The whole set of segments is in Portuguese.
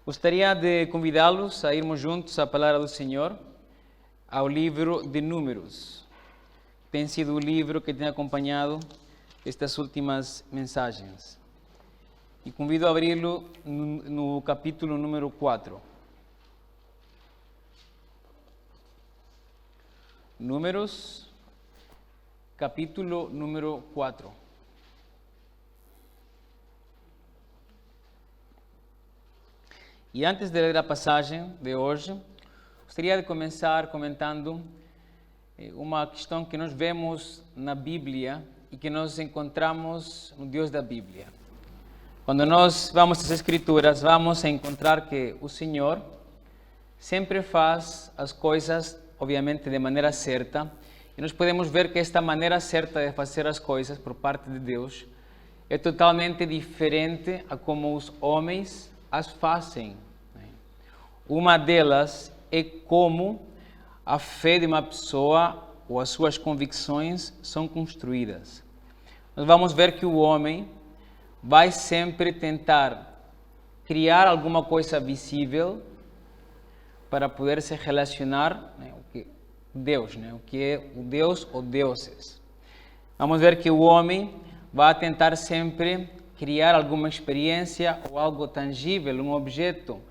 Gostaria de convidá-los a irmos juntos à Palavra do Senhor, ao livro de Números. Tem sido o livro que tem acompanhado estas últimas mensagens. E convido a abri-lo no capítulo número 4. Números, capítulo número 4. E antes de ler a passagem de hoje, gostaria de começar comentando uma questão que nós vemos na Bíblia e que nós encontramos no Deus da Bíblia. Quando nós vamos às Escrituras, vamos encontrar que o Senhor sempre faz as coisas, obviamente, de maneira certa. E nós podemos ver que esta maneira certa de fazer as coisas por parte de Deus é totalmente diferente a como os homens as fazem. Uma delas é como a fé de uma pessoa ou as suas convicções são construídas. Nós vamos ver que o homem vai sempre tentar criar alguma coisa visível para poder se relacionar com Deus, o que é o Deus ou deuses. Vamos ver que o homem vai tentar sempre criar alguma experiência ou algo tangível, um objeto,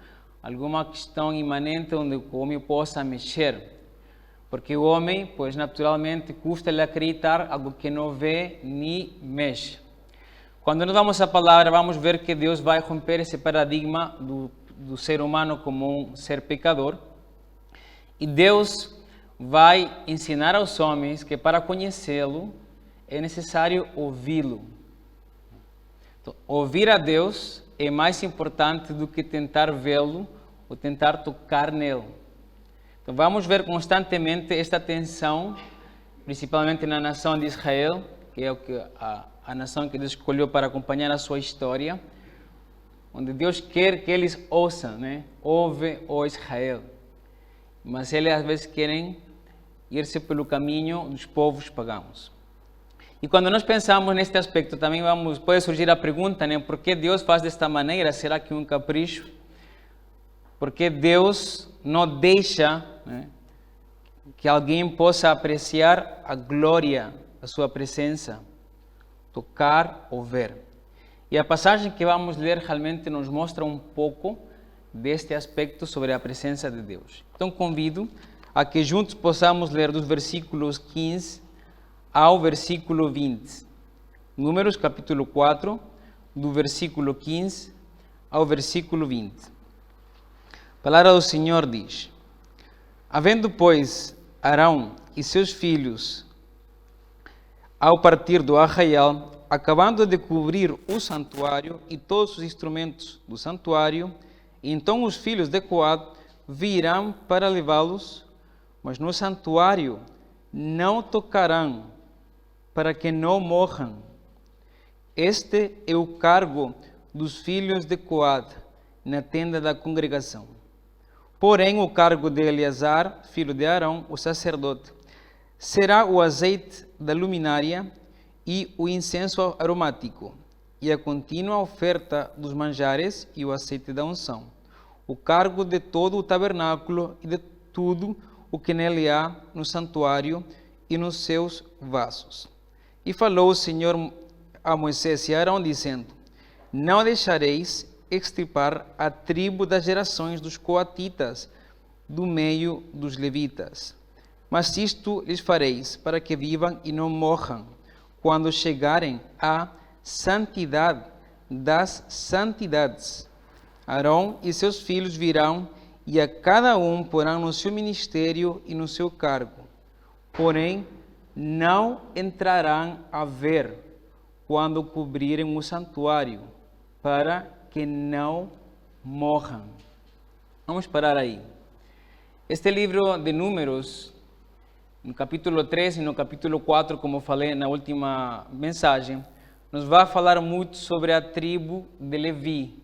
alguma questão imanente onde o homem possa mexer. Porque o homem, pois naturalmente, custa-lhe acreditar algo que não vê nem mexe. Quando nós vamos à palavra, vamos ver que Deus vai romper esse paradigma do ser humano como um ser pecador. E Deus vai ensinar aos homens que para conhecê-lo é necessário ouvi-lo. Então, ouvir a Deus é mais importante do que tentar vê-lo ou tentar tocar nele. Então vamos ver constantemente esta tensão, principalmente na nação de Israel, que é a nação que Deus escolheu para acompanhar a sua história, onde Deus quer que eles ouçam, Ouve, ó Israel. Mas eles às vezes querem ir-se pelo caminho dos povos pagãos. E quando nós pensamos neste aspecto, também pode surgir a pergunta, por que Deus faz desta maneira? Será que é um capricho? Por que Deus não deixa que alguém possa apreciar a glória da sua presença, tocar ou ver? E a passagem que vamos ler realmente nos mostra um pouco deste aspecto sobre a presença de Deus. Então convido a que juntos possamos ler dos versículos 15 ao versículo 20. Números capítulo 4, do versículo 15 ao versículo 20. A palavra do Senhor diz: Havendo, pois, Arão e seus filhos, ao partir do arraial, acabando de cobrir o santuário e todos os instrumentos do santuário, então os filhos de Coate virão para levá-los, mas no santuário não tocarão, para que não morram. Este é o cargo dos filhos de Coate na tenda da congregação. Porém, o cargo de Eleazar, filho de Arão, o sacerdote, será o azeite da luminária e o incenso aromático, e a contínua oferta dos manjares e o azeite da unção, o cargo de todo o tabernáculo e de tudo o que nele há no santuário e nos seus vasos. E falou o Senhor a Moisés e a Arão, dizendo: Não deixareis extirpar a tribo das gerações dos coatitas do meio dos levitas. Mas isto lhes fareis, para que vivam e não morram, quando chegarem à santidade das santidades. Arão e seus filhos virão, e a cada um porão no seu ministério e no seu cargo. Porém, não entrarão a ver quando cobrirem o santuário, para que não morram. Vamos parar aí. Este livro de Números, no capítulo 3 e no capítulo 4, como falei na última mensagem, nos vai falar muito sobre a tribo de Levi.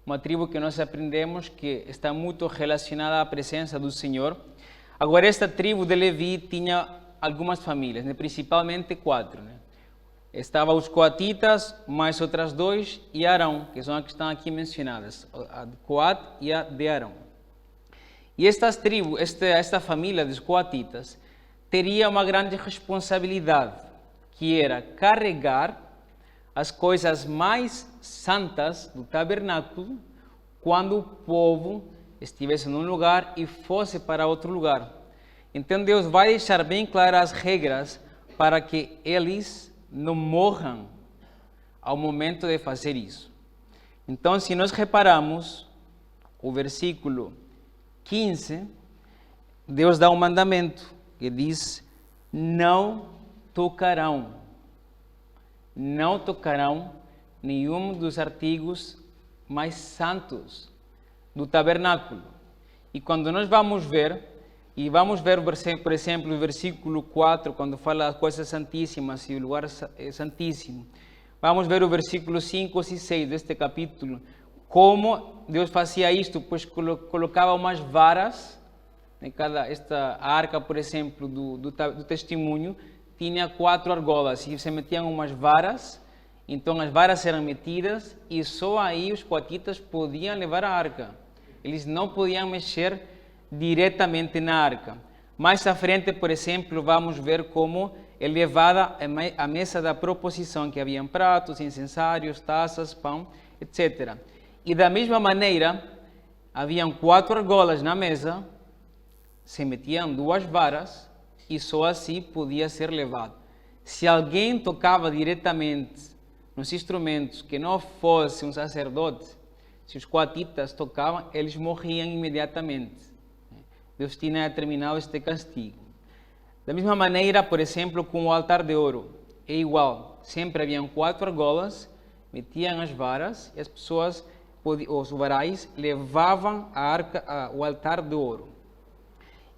Uma tribo que nós aprendemos que está muito relacionada à presença do Senhor. Agora, esta tribo de Levi tinha algumas famílias, principalmente 4. Estavam os coatitas, mais outras dois, e Arão, que são as que estão aqui mencionadas, a de Coat e a de Arão. E estas tribos, esta família dos coatitas, teria uma grande responsabilidade, que era carregar as coisas mais santas do tabernáculo quando o povo estivesse num lugar e fosse para outro lugar. Então Deus vai deixar bem claras as regras para que eles não morram ao momento de fazer isso. Então, se nós reparamos, o versículo 15, Deus dá um mandamento que diz: não tocarão nenhum dos artigos mais santos do tabernáculo. E quando nós vamos ver, por exemplo, o versículo 4, quando fala das coisas santíssimas e o lugar santíssimo, vamos ver o versículo 5 e 6 deste capítulo, como Deus fazia isto, pois colocava umas varas, esta arca, por exemplo, do testemunho, tinha 4 argolas, e se metiam umas varas, então as varas eram metidas, e só aí os coatitas podiam levar a arca. Eles não podiam mexer diretamente na arca. Mais à frente, por exemplo, vamos ver como é levada a mesa da proposição, que haviam pratos, incensários, taças, pão, etc. E da mesma maneira, haviam 4 argolas na mesa, se metiam 2 varas, e só assim podia ser levado. Se alguém tocava diretamente nos instrumentos que não fosse um sacerdote, se os coatitas tocavam, eles morriam imediatamente. Deus tinha determinado este castigo. Da mesma maneira, por exemplo, com o altar de ouro, é igual. Sempre haviam 4 argolas, metiam as varas, e as pessoas, os varais, levavam o altar de ouro.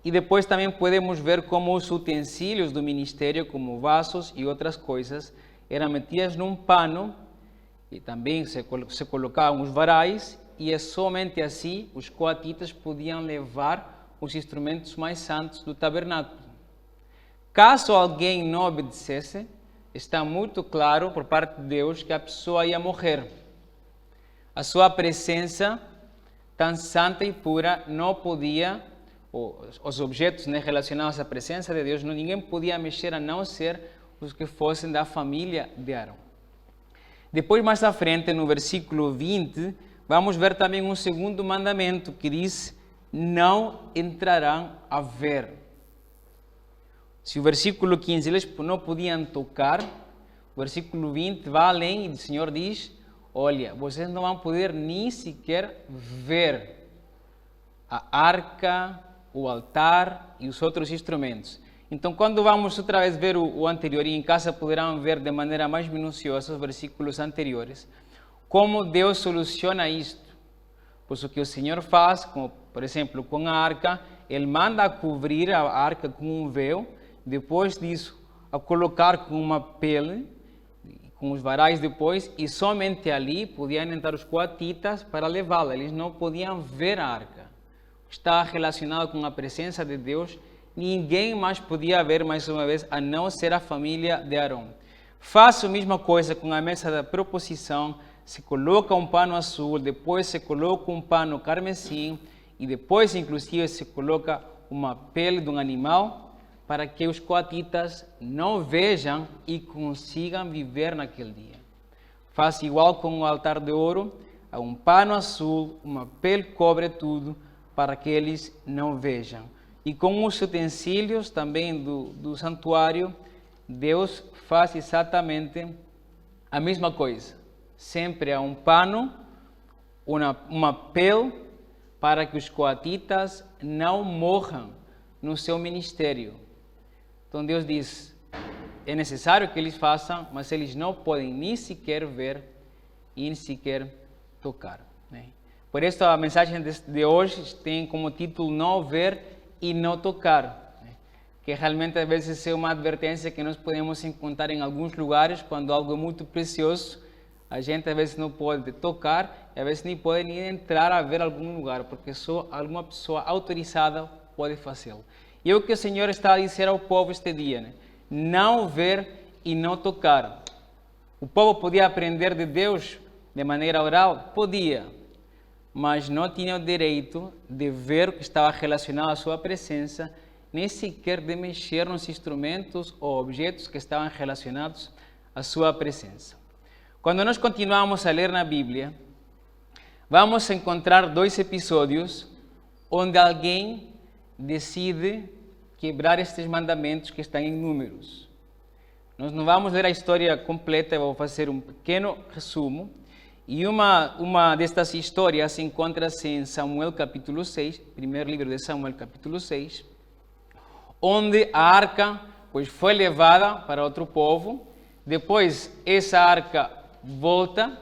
E depois também podemos ver como os utensílios do ministério, como vasos e outras coisas, eram metidas num pano, e também se colocavam os varais, e é somente assim os coatitas podiam levar os instrumentos mais santos do tabernáculo. Caso alguém não obedecesse, está muito claro por parte de Deus que a pessoa ia morrer. A sua presença, tão santa e pura, não podia, os objetos relacionados à presença de Deus, ninguém podia mexer a não ser os que fossem da família de Arão. Depois, mais à frente, no versículo 20, vamos ver também um segundo mandamento que diz: não entrarão a ver. Se o versículo 15 eles não podiam tocar, o versículo 20 vai além e o Senhor diz: olha, vocês não vão poder nem sequer ver a arca, o altar e os outros instrumentos. Então, quando vamos outra vez ver o anterior, e em casa poderão ver de maneira mais minuciosa os versículos anteriores, como Deus soluciona isto. Pois o que o Senhor faz, como, por exemplo, com a arca, Ele manda a cobrir a arca com um véu, depois disso, a colocar com uma pele, com os varais depois, e somente ali podiam entrar os coatitas para levá-la. Eles não podiam ver a arca. Está relacionado com a presença de Deus. Ninguém mais podia ver, mais uma vez, a não ser a família de Arão. Faça a mesma coisa com a mesa da proposição. Se coloca um pano azul, depois se coloca um pano carmesim, e depois, inclusive, se coloca uma pele de um animal, para que os coatitas não vejam e consigam viver naquele dia. Faz igual com o altar de ouro, há um pano azul, uma pele cobre tudo, para que eles não vejam. E com os utensílios também do santuário, Deus faz exatamente a mesma coisa. Sempre há um pano, uma pele, para que os coatitas não morram no seu ministério. Então Deus diz, é necessário que eles façam, mas eles não podem nem sequer ver e nem sequer tocar. Por isso a mensagem de hoje tem como título Não Ver e Não Tocar, que realmente às vezes é uma advertência que nós podemos encontrar em alguns lugares, quando algo é muito precioso, a gente às vezes não pode tocar e às vezes nem pode nem entrar a ver algum lugar, porque só alguma pessoa autorizada pode fazê-lo. E é o que o Senhor está a dizer ao povo este dia, não ver e não tocar. O povo podia aprender de Deus de maneira oral? Podia, mas não tinha o direito de ver o que estava relacionado à sua presença, nem sequer de mexer nos instrumentos ou objetos que estavam relacionados à sua presença. Quando nós continuamos a ler na Bíblia, vamos encontrar 2 episódios onde alguém decide quebrar estes mandamentos que estão em Números. Nós não vamos ler a história completa, eu vou fazer um pequeno resumo. E uma destas histórias encontra-se em Samuel capítulo 6, primeiro livro de Samuel capítulo 6, onde a arca foi levada para outro povo, depois essa arca volta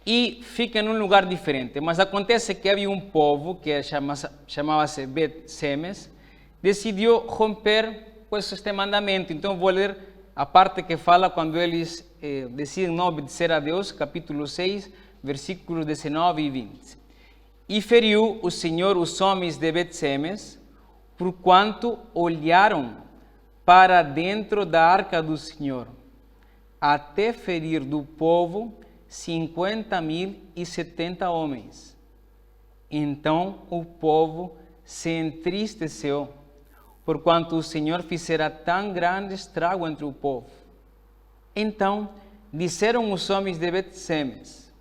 e fica num lugar diferente. Mas acontece que havia um povo que chamava-se Bet-Semes, decidiu romper este mandamento. Então vou ler a parte que fala quando eles decidem não obedecer a Deus, capítulo 6, versículos 19 e 20. E feriu o Senhor os homens de Bet-Semes, porquanto olharam para dentro da arca do Senhor, até ferir do povo 50.070 homens. Então o povo se entristeceu, porquanto o Senhor fizera tão grande estrago entre o povo. Então disseram os homens de Bet-Semes: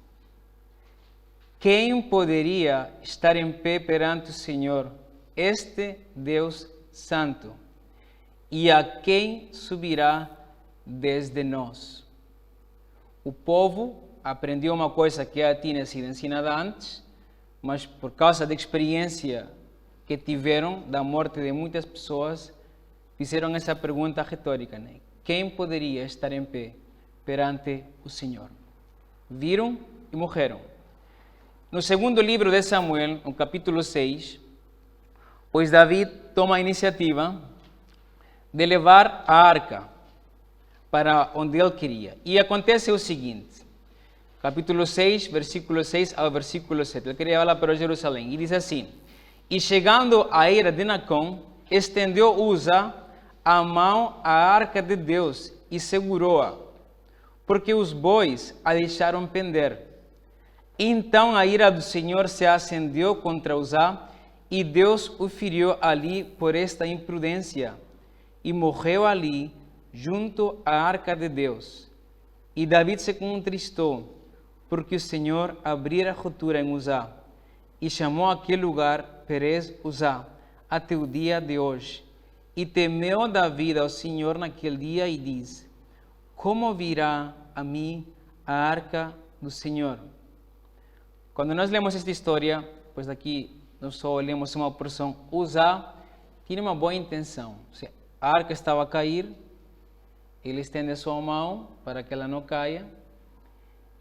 quem poderia estar em pé perante o Senhor, este Deus Santo? E a quem subirá desde nós? O povo aprendeu uma coisa que já tinha sido ensinada antes, mas por causa da experiência que tiveram da morte de muitas pessoas, fizeram essa pergunta retórica, né? Quem poderia estar em pé perante o Senhor? Viram e morreram. No segundo livro de Samuel, no capítulo 6, pois Davi toma a iniciativa de levar a arca para onde ele queria. E acontece o seguinte, capítulo 6, versículo 6 ao versículo 7. Ele queria ir para Jerusalém. E diz assim: e chegando à eira de Nacon, estendeu Uza a mão à arca de Deus e segurou-a, porque os bois a deixaram pender. Então a ira do Senhor se acendeu contra Uza, e Deus o feriu ali por esta imprudência, e morreu ali, junto à arca de Deus. E David se contristou, porque o Senhor abrira ruptura em Uza, e chamou aquele lugar Perez Uza, até o dia de hoje. E temeu David ao Senhor naquele dia e diz: como virá a mim a arca do Senhor? Quando nós lemos esta história, pois aqui nós só lemos uma porção, Uza tinha uma boa intenção. A arca estava a cair, ele estende a sua mão para que ela não caia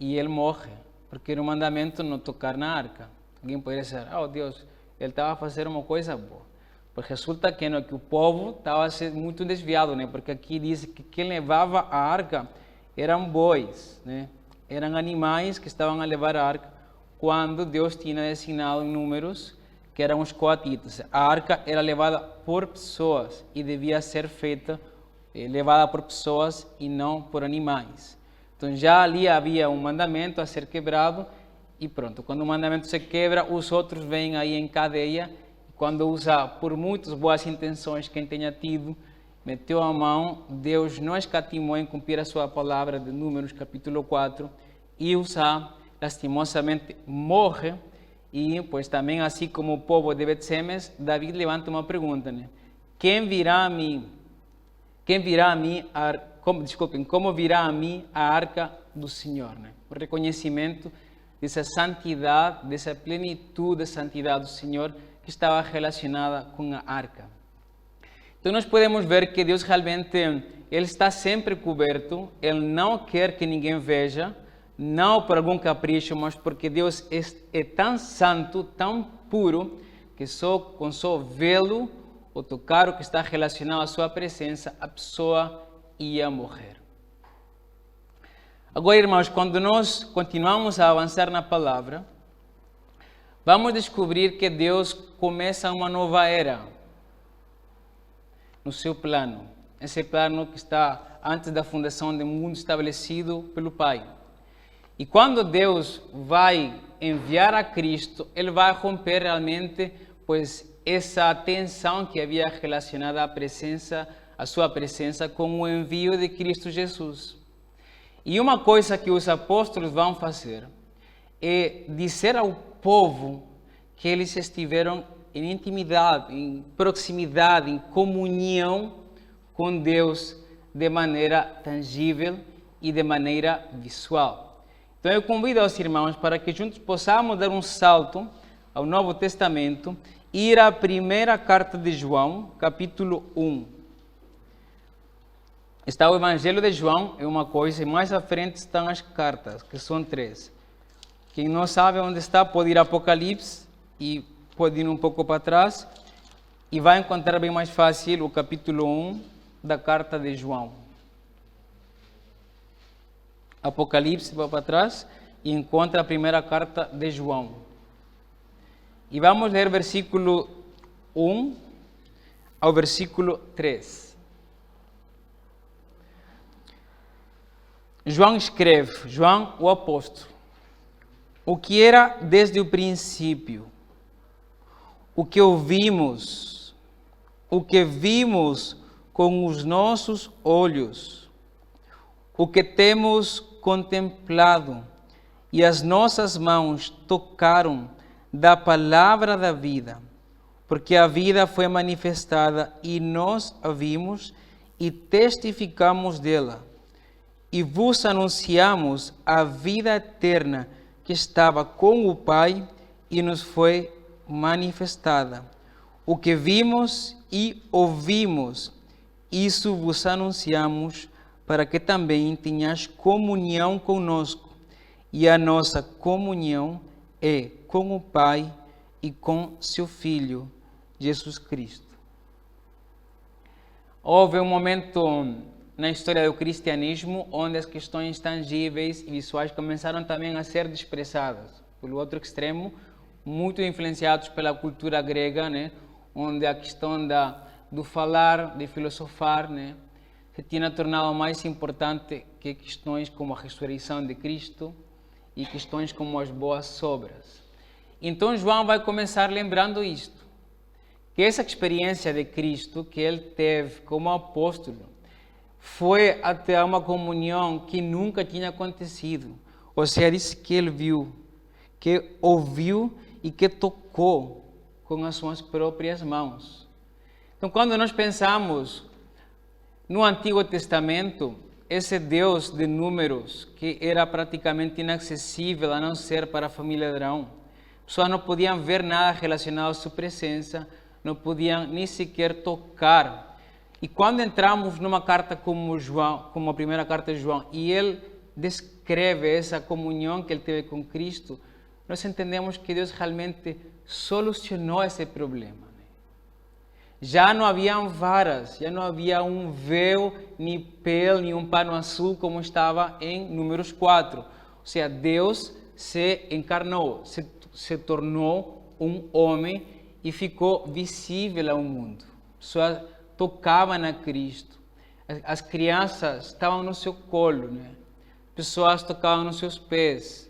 e ele morre, porque era um mandamento não tocar na arca. Alguém poderia dizer: oh Deus, ele estava a fazer uma coisa boa. Porque resulta que o povo estava muito desviado, né? Porque aqui diz que quem levava a arca eram bois, né? Eram animais que estavam a levar a arca, quando Deus tinha designado em Números que eram os coatitas. A arca era levada por pessoas e devia ser levada por pessoas e não por animais. Então já ali havia um mandamento a ser quebrado e pronto. Quando o mandamento se quebra, os outros vêm aí em cadeia. Quando usa, por muitas boas intenções quem tenha tido, meteu a mão, Deus não escatimou em cumprir a sua palavra de Números capítulo 4, e Uza lastimosamente morre. E pois também, assim como o povo de Bet-Semes, David levanta uma pergunta, né? Como virá a mim a arca do Senhor, né? O reconhecimento dessa santidade, dessa plenitude de santidade do Senhor que estava relacionada com a arca. Então nós podemos ver que Deus realmente, Ele está sempre coberto, Ele não quer que ninguém veja, não por algum capricho, mas porque Deus é tão santo, tão puro, que com só vê-lo ou tocar o que está relacionado à sua presença, a pessoa ia morrer. Agora, irmãos, quando nós continuamos a avançar na palavra, vamos descobrir que Deus começa uma nova era no seu plano. Esse plano que está antes da fundação do mundo estabelecido pelo Pai. E quando Deus vai enviar a Cristo, Ele vai romper realmente, pois, essa tensão que havia relacionada à sua presença com o envio de Cristo Jesus. E uma coisa que os apóstolos vão fazer é dizer ao povo que eles estiveram em intimidade, em proximidade, em comunhão com Deus de maneira tangível e de maneira visual. Então eu convido aos irmãos para que juntos possamos dar um salto ao Novo Testamento, ir à primeira carta de João, capítulo 1. Está o Evangelho de João, é uma coisa, e mais à frente estão as cartas, que são 3. Quem não sabe onde está, pode ir a Apocalipse e pode ir um pouco para trás e vai encontrar bem mais fácil o capítulo 1 da carta de João. Apocalipse, vai para trás e encontra a primeira carta de João. E vamos ler versículo 1 ao versículo 3. João escreve, João o apóstolo, o que era desde o princípio, o que ouvimos, o que vimos com os nossos olhos, o que temos contemplado e as nossas mãos tocaram da palavra da vida, porque a vida foi manifestada e nós a vimos e testificamos dela, e vos anunciamos a vida eterna que estava com o Pai e nos foi manifestada. O que vimos e ouvimos, isso vos anunciamos, para que também tenhais comunhão conosco, e a nossa comunhão é com o Pai e com seu Filho, Jesus Cristo. Houve um momento na história do cristianismo onde as questões tangíveis e visuais começaram também a ser desprezzadas. Pelo outro extremo, muito influenciados pela cultura grega, né, onde a questão do falar, de filosofar, né, se tinha tornado mais importante que questões como a ressurreição de Cristo e questões como as boas obras. Então João vai começar lembrando isto, que essa experiência de Cristo que ele teve como apóstolo foi até uma comunhão que nunca tinha acontecido. Ou seja, disse que ele viu, que ouviu e que tocou com as suas próprias mãos. Então, quando nós pensamos no Antigo Testamento, esse Deus de números que era praticamente inacessível a não ser para a família de Arão, as pessoas não podiam ver nada relacionado à sua presença, não podiam nem sequer tocar. E quando entramos numa carta como João, como a primeira carta de João, e ele descreve essa comunhão que ele teve com Cristo, nós entendemos que Deus realmente solucionou esse problema. Já não haviam varas, já não havia um véu, nem pele, nem um pano azul como estava em Números 4. Ou seja, Deus se encarnou, se tornou um homem e ficou visível ao mundo. Pessoas tocavam a Cristo. As crianças estavam no seu colo, né? Pessoas tocavam nos seus pés.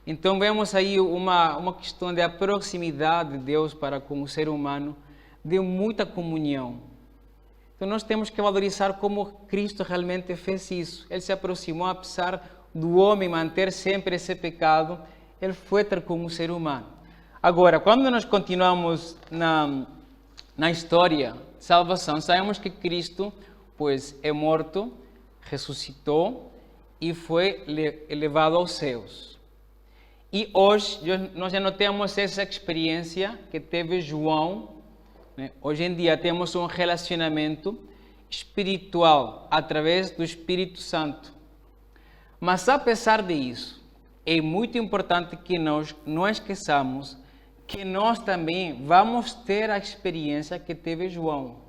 Então vemos aí uma questão da proximidade de Deus para com o ser humano, de muita comunhão. Então nós temos que valorizar como Cristo realmente fez isso. Ele se aproximou, apesar do homem manter sempre esse pecado, ele foi ter com o ser humano. Agora, quando nós continuamos na história de salvação, sabemos que Cristo, pois, é morto, ressuscitou e foi elevado aos céus. E hoje nós já não temos essa experiência que teve João, né? Hoje em dia temos um relacionamento espiritual através do Espírito Santo. Mas apesar disso, é muito importante que nós não esqueçamos que nós também vamos ter a experiência que teve João.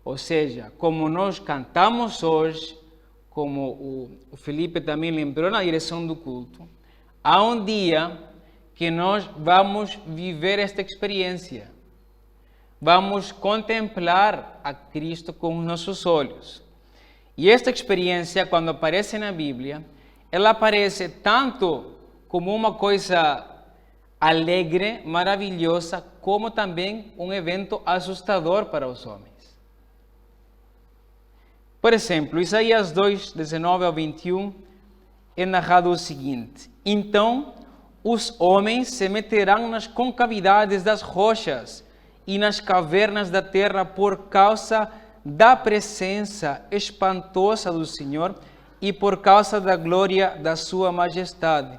Ou seja, como nós cantamos hoje, como o Felipe também lembrou na direção do culto, há um dia que nós vamos viver esta experiência. vamos contemplar a Cristo com os nossos olhos. E esta experiência, quando aparece na Bíblia, ela aparece tanto como uma coisa alegre, maravilhosa, como também um evento assustador para os homens. Por exemplo, Isaías 2, 19 ao 21, é narrado o seguinte: então os homens se meterão nas concavidades das rochas e nas cavernas da terra por causa da presença espantosa do Senhor e por causa da glória da sua majestade,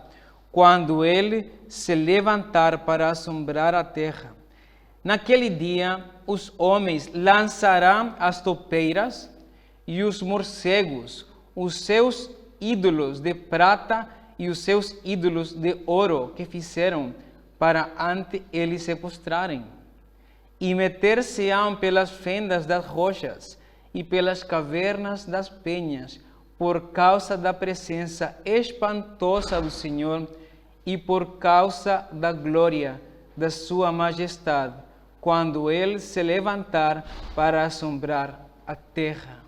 quando ele se levantar para assombrar a terra. Naquele dia, os homens lançarão as topeiras e os morcegos, os seus ídolos de prata e os seus ídolos de ouro que fizeram para ante eles se prostrarem. E meter-se-ão pelas fendas das rochas e pelas cavernas das penhas, por causa da presença espantosa do Senhor e por causa da glória da sua majestade, quando ele se levantar para assombrar a terra.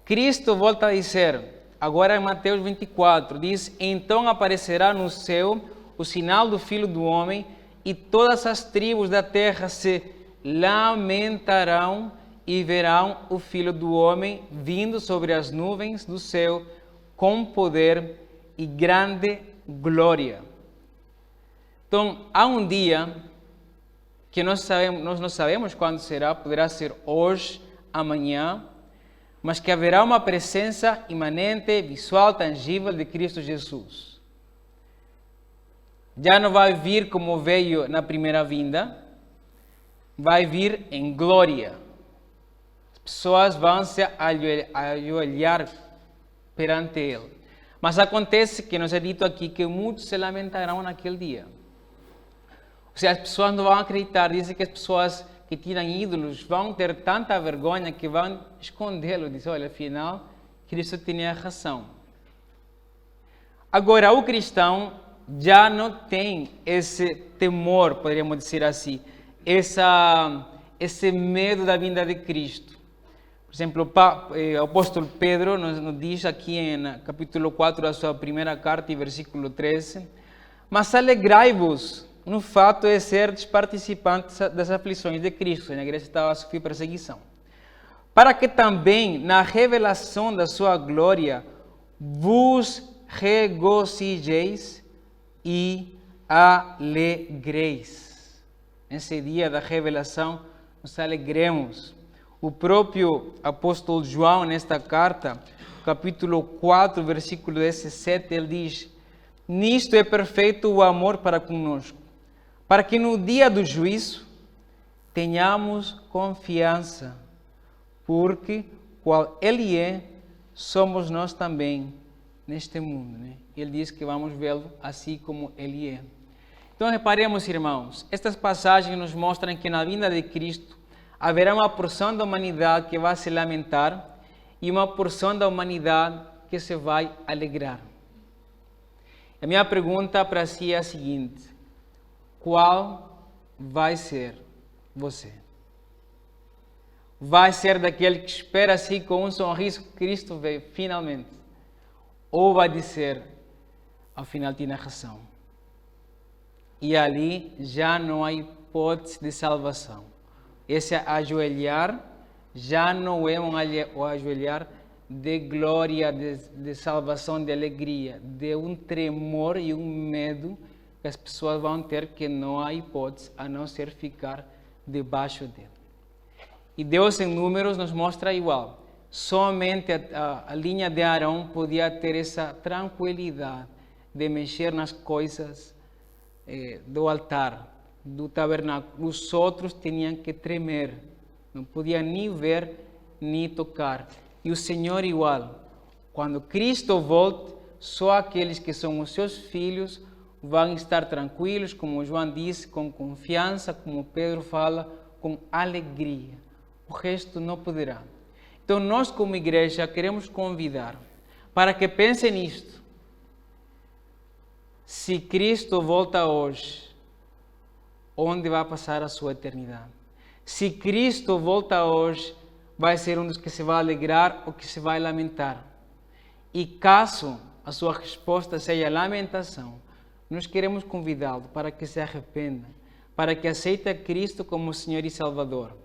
Cristo volta a dizer, agora em Mateus 24, diz: então aparecerá no céu o sinal do Filho do Homem, e todas as tribos da terra se lamentarão e verão o Filho do Homem vindo sobre as nuvens do céu com poder e grande glória. Então, há um dia que nós não sabemos quando será, poderá ser hoje, amanhã, mas que haverá uma presença imanente, visual, tangível de Cristo Jesus. Já não vai vir como veio na primeira vinda, vai vir em glória. As pessoas vão se ajoelhar perante Ele. Mas acontece que nos é dito aqui que muitos se lamentarão naquele dia. Ou seja, as pessoas não vão acreditar. Dizem que as pessoas que tiram ídolos vão ter tanta vergonha que vão escondê-lo. Dizem, olha, afinal, Cristo tinha razão. Agora, o cristão já não tem esse temor, poderíamos dizer assim, esse medo da vinda de Cristo. Por exemplo, o apóstolo Pedro nos diz aqui em capítulo 4 da sua primeira carta, versículo 13, mas alegrai-vos no fato de seres participantes das aflições de Cristo. A igreja estava a sofrer perseguição. Para que também na revelação da sua glória vos regozijeis e alegreis. Nesse dia da revelação, nos alegremos. O próprio apóstolo João, nesta carta, capítulo 4, versículo 17, ele diz: nisto é perfeito o amor para conosco, para que no dia do juízo tenhamos confiança, porque qual Ele é, somos nós também neste mundo. Né? Ele diz que vamos vê-lo assim como Ele é. Então reparemos, irmãos, estas passagens nos mostram que na vinda de Cristo haverá uma porção da humanidade que vai se lamentar e uma porção da humanidade que se vai alegrar. A minha pergunta para si é a seguinte: qual vai ser você? Vai ser daquele que espera assim com um sorriso que Cristo veio finalmente? Ou vai dizer, ao final tinha razão? E ali já não há hipótese de salvação. Esse ajoelhar já não é um ajoelhar de glória, de salvação, de alegria, de um tremor e um medo que as pessoas vão ter, que não há hipótese a não ser ficar debaixo dele. E Deus em Números nos mostra igual. Somente a linha de Arão podia ter essa tranquilidade de mexer nas coisas do altar, do tabernáculo. Os outros tinham que tremer, não podiam nem ver, nem tocar. E o Senhor igual. Quando Cristo volte, só aqueles que são os seus filhos vão estar tranquilos, como João disse, com confiança, como Pedro fala, com alegria. O resto não poderá. Então nós como igreja queremos convidar para que pense nisto. Se Cristo volta hoje, onde vai passar a sua eternidade? Se Cristo volta hoje, vai ser um dos que se vai alegrar ou que se vai lamentar. E caso a sua resposta seja lamentação, nós queremos convidá-lo para que se arrependa, para que aceite a Cristo como Senhor e Salvador.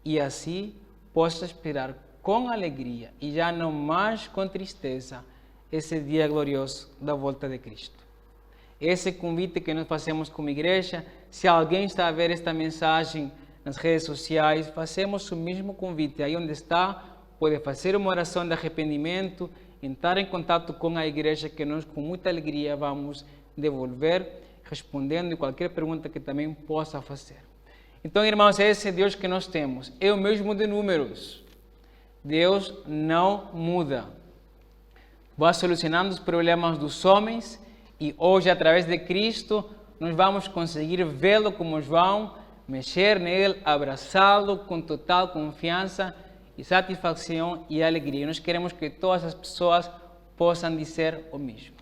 E assim possa esperar com alegria e já não mais com tristeza esse dia glorioso da volta de Cristo. Esse convite que nós fazemos como igreja, se alguém está a ver esta mensagem nas redes sociais, fazemos o mesmo convite. Aí onde está, pode fazer uma oração de arrependimento, entrar em contato com a igreja, que nós com muita alegria vamos devolver, respondendo qualquer pergunta que também possa fazer. Então, irmãos, esse é Deus que nós temos. É o mesmo de números. Deus não muda. Vai solucionando os problemas dos homens e hoje, através de Cristo, nós vamos conseguir vê-lo como João, mexer nele, abraçá-lo com total confiança e satisfação e alegria. Nós queremos que todas as pessoas possam dizer o mesmo.